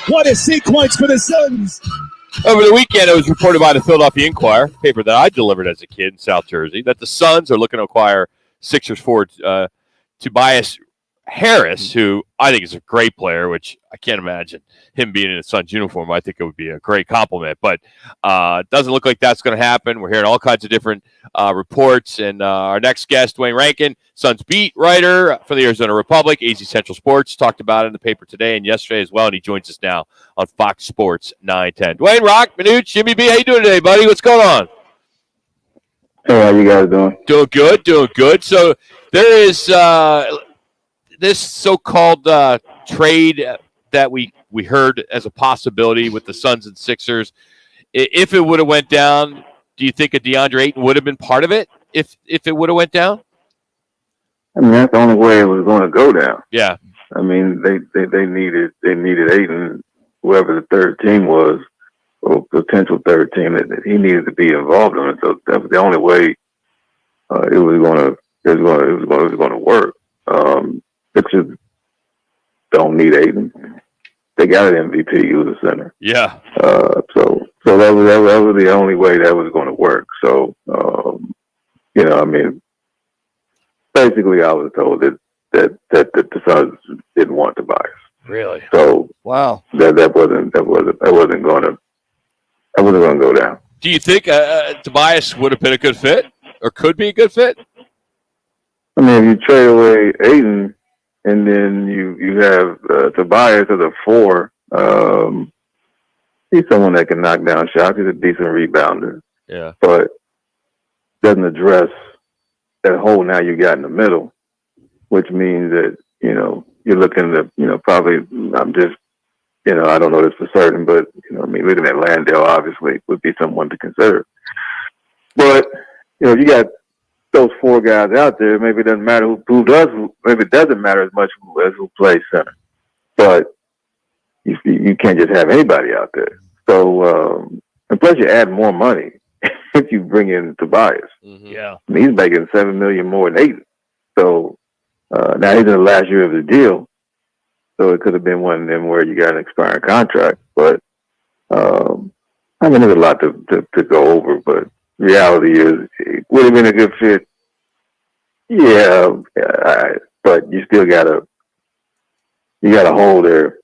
What a sequence for the Suns. Over the weekend, it was reported by the Philadelphia Inquirer, paper that I delivered as a kid in South Jersey, that the Suns are looking to acquire Sixers forward Tobias Harris, who I think is a great player, which I can't imagine him being in a Suns uniform. I think it would be a great compliment, but it doesn't look like that's going to happen. We're hearing all kinds of different reports, and our next guest, Duane Rankin, Suns beat writer for the Arizona Republic, AZ Central Sports, talked about it in the paper today and yesterday as well, and he joins us now on Fox Sports 910. Duane, Rock, Minuch, Jimmy B, how you doing today, buddy? What's going on? Hey, how you guys doing? Doing good. So there is this so-called trade that we heard as a possibility with the Suns and Sixers. If it would have went down, do you think a Deandre Ayton would have been part of it if it would have went down? I mean, that's the only way it was going to go down. Yeah. I mean, they needed Ayton, whoever the third team was, or potential third team, that he needed to be involved in it. So that was the only way it was going to work. Sixers don't need Ayton. They got an MVP. He was a center. Yeah. So that was the only way that was going to work. So I mean, basically, I was told that the Suns didn't want Tobias. Really? So wow, that wasn't going to go down. Do you think Tobias would have been a good fit, or could be a good fit? I mean, if you trade away Ayton, and then you have Tobias as a 4. He's someone that can knock down shots. He's a decent rebounder. Yeah. But doesn't address that hole now you got in the middle, which means that, you're looking to, probably, I'm just, I don't know this for certain, but, looking at Landale obviously would be someone to consider. But, if you got those 4 guys out there, maybe it doesn't matter who does. Maybe it doesn't matter as much as who plays center. But you can't just have anybody out there. So, and plus you add more money if you bring in Tobias. Mm-hmm. Yeah, I mean, he's making $7 million more than Ayton. So now he's in the last year of the deal. So it could have been one of them where you got an expiring contract. But I mean, there's a lot to go over. But reality is, it would have been a good fit. Yeah, but you still got a hole there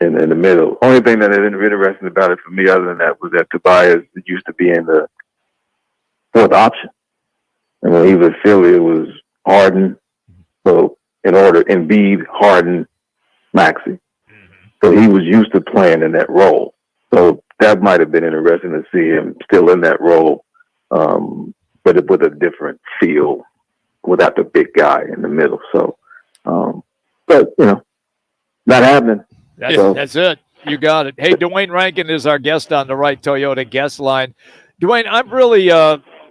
in the middle. Only thing that is interesting about it for me, other than that, was that Tobias used to be in the 4th option, and when he was at Philly, it was Harden. So in order, Embiid, Harden, Maxey. So he was used to playing in that role. So that might have been interesting to see him still in that role, but with a different feel, without the big guy in the middle. So, but not happening. That's it. You got it. Hey, Duane Rankin is our guest on the Right Toyota guest line. Duane, I really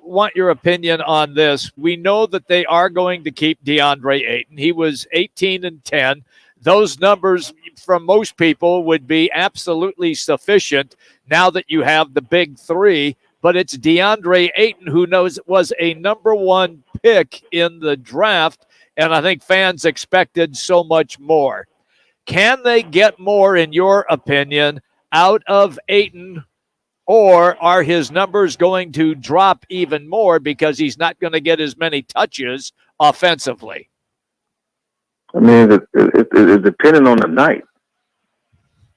want your opinion on this. We know that they are going to keep Deandre Ayton. He was 18-10. Those numbers from most people would be absolutely sufficient now that you have the big 3. But it's Deandre Ayton who was a number 1 pick in the draft, and I think fans expected so much more. Can they get more, in your opinion, out of Ayton, or are his numbers going to drop even more because he's not going to get as many touches offensively? I mean, it's depending on the night.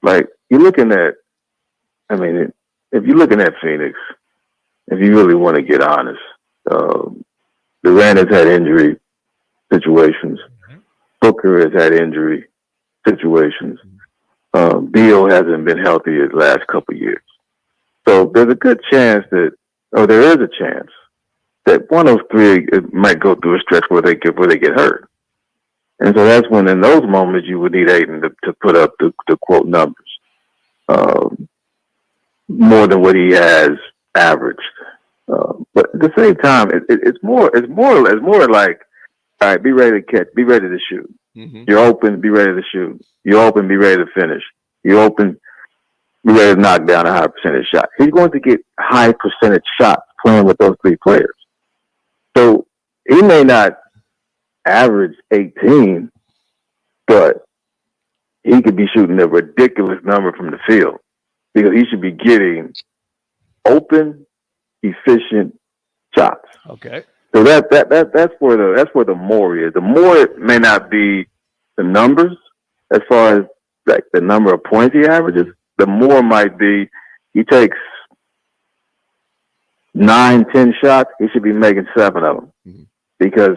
Like, you're looking at, I mean, if you're looking at Phoenix, if you really want to get honest, Durant has had injury situations. Booker has had injury situations. Beal hasn't been healthy his last couple of years. So there's a good chance there is a chance that one of those 3 might go through a stretch where they get hurt. And so that's when, in those moments, you would need Ayton to put up the quote numbers more than what he has averaged. But at the same time, it's more like, all right, be ready to catch, be ready to shoot. Mm-hmm. You're open, be ready to shoot. You're open, be ready to finish. You're open, be ready to knock down a high percentage shot. He's going to get high percentage shots playing with those 3 players. So he may not average 18, but he could be shooting a ridiculous number from the field because he should be getting open, efficient shots. Okay. So that's where the more is. The more may not be the numbers as far as like the number of points he averages. The more might be he takes 9, 10 shots. He should be making 7 of them because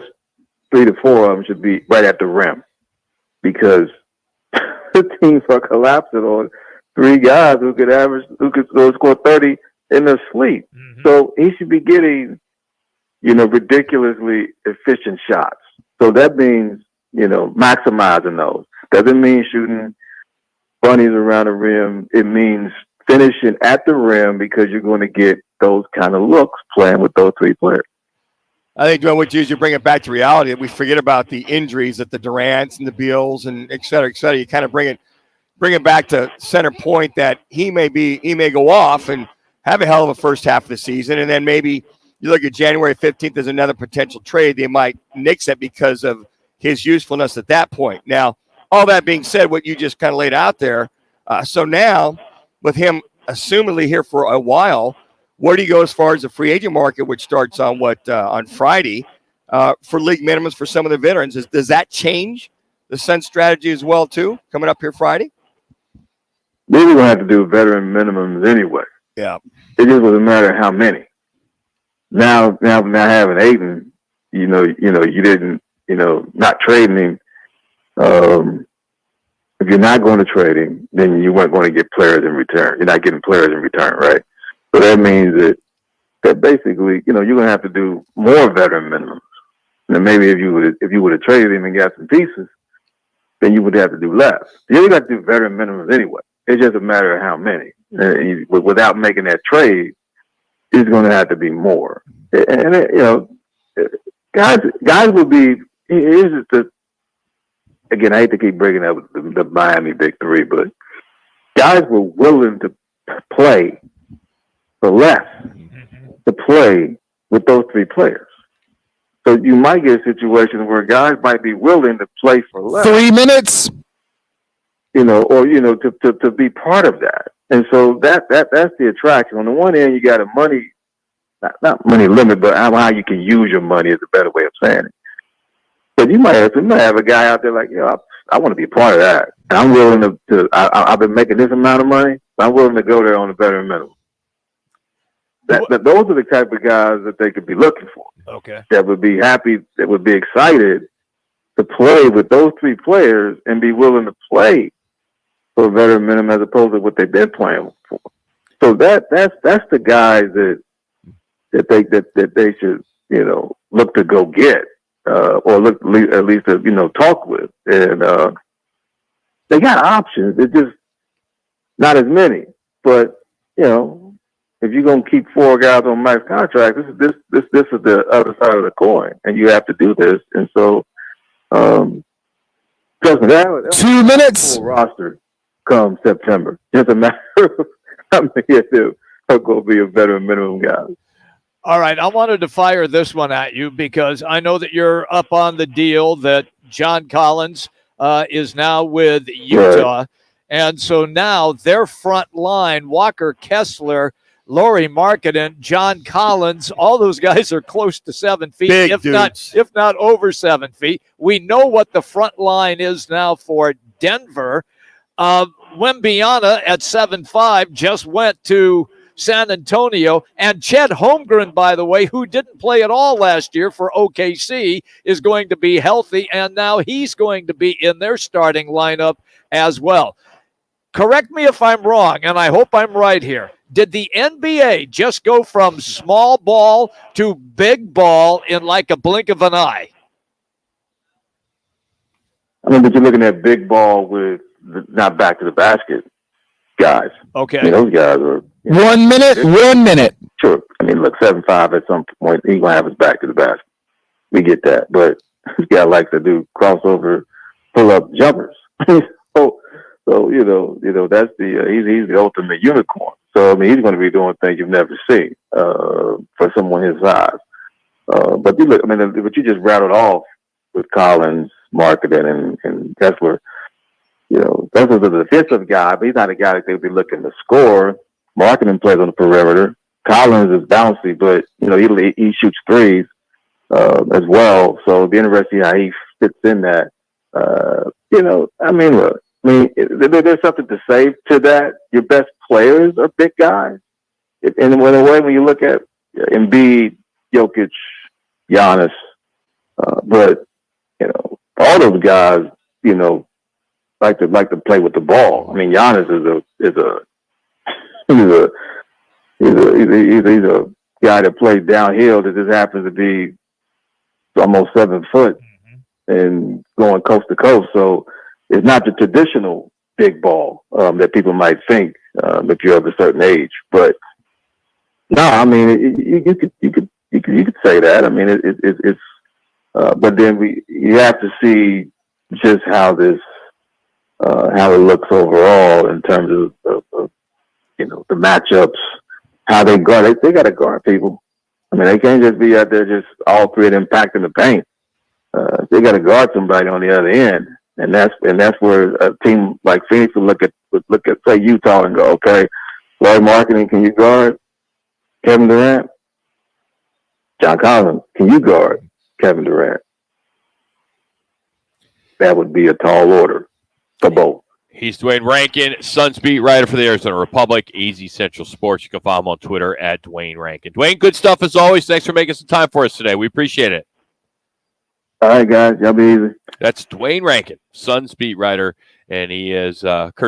3 to 4 of them should be right at the rim because the teams are collapsing on 3 guys who could score 30 in their sleep. Mm-hmm. So he should be getting, ridiculously efficient shots. So that means, maximizing those. Doesn't mean shooting bunnies around the rim. It means finishing at the rim because you're going to get those kind of looks playing with those 3 players. I think, Duane, what you bring it back to reality. We forget about the injuries at the Durants and the Beals and et cetera, et cetera. You kind of bring it back to center point that he may go off and have a hell of a first half of the season, and then maybe you look at January 15th as another potential trade. They might nix it because of his usefulness at that point. Now, all that being said, what you just kind of laid out there, so now with him assumedly here for a while, where do you go as far as the free agent market, which starts on on Friday, for league minimums for some of the veterans? Does that change the Suns' strategy as well, too, coming up here Friday? They were going to have to do veteran minimums anyway. Yeah. It just wasn't a matter of how many. Now having Ayton, you didn't, not trading him. If you're not going to trade him, then you weren't going to get players in return. You're not getting players in return, right? So that means that basically, you're going to have to do more veteran minimums. And maybe if you would have traded him and got some pieces, then you would have to do less. You got to do veteran minimums anyway. It's just a matter of how many. Without making that trade, it's going to have to be more. And guys will be. Here's just the. Again, I hate to keep bringing up the Miami Big Three, but guys were willing to play for less to play with those 3 players. So you might get a situation where guys might be willing to play for less. 3 minutes. To be part of that. And so that's the attraction. On the one hand, you got a money, not money limit, but how you can use your money is a better way of saying it. But you might have a guy out there like, I want to be a part of that. And I'm willing to I've been making this amount of money. I'm willing to go there on a better minimum. Those are the type of guys that they could be looking for. Okay. That would be happy, that would be excited to play with those 3 players and be willing to play for a veteran minimum as opposed to what they've been playing for. So that's the guys that they should, look to go get. Or look at least to talk with, and they got options. It's just not as many. But if you're gonna keep 4 guys on max contract, this is the other side of the coin, and you have to do this. And so, trust me, that 2 minutes. Full roster come September. Just a matter of how many of them are going to be a veteran minimum guys. All right, I wanted to fire this one at you because I know that you're up on the deal that John Collins is now with Utah. Right. And so now their front line, Walker Kessler, Lauri Markkanen, John Collins, all those guys are close to 7 feet, Big if dudes. not over 7 feet. We know what the front line is now for Denver. Wembyana at 7'5" just went to San Antonio, and Chet Holmgren, by the way, who didn't play at all last year for OKC, is going to be healthy, and now he's going to be in their starting lineup as well. Correct me if I'm wrong, and I hope I'm right here. Did the NBA just go from small ball to big ball in like a blink of an eye? I mean, but you're looking at big ball with not back to the basket guys. Okay. I mean, those guys are 1 minute. 1 minute. Sure. I mean, look, 7'5" at some point, he's gonna have his back to the basket. We get that, but this guy likes to do crossover, pull up jumpers. so that's he's the ultimate unicorn. So I mean, he's going to be doing things you've never seen for someone his size. But you look, I mean, what you just rattled off with Collins, Markkanen, and Kessler. That's a defensive guy, but he's not a guy that they'd be looking to score. Marketing plays on the perimeter. Collins is bouncy, but he shoots threes as well. So it'd be interesting how he fits in that. Look, there's something to say to that. Your best players are big guys. In a way, when you look at Embiid, Jokic, Giannis, but all those guys, like to play with the ball. I mean, Giannis is a guy that plays downhill that just happens to be almost 7 foot and going coast to coast. So it's not the traditional big ball that people might think if you're of a certain age. But no, I mean, you could say that. I mean, it's but then you have to see just how it looks overall in terms of the matchups, how they guard. They got to guard people. I mean, they can't just be out there just all three of them packed in the paint. They got to guard somebody on the other end, and that's where a team like Phoenix would look at say Utah and go, okay, Lloyd Marketing, can you guard Kevin Durant? John Collins, can you guard Kevin Durant? That would be a tall order for both. He's Duane Rankin, Suns beat writer for the Arizona Republic, Easy Central Sports. You can follow him on Twitter at Duane Rankin. Duane, good stuff as always. Thanks for making some time for us today. We appreciate it. All right, guys. Y'all be easy. That's Duane Rankin, Suns beat writer, and he is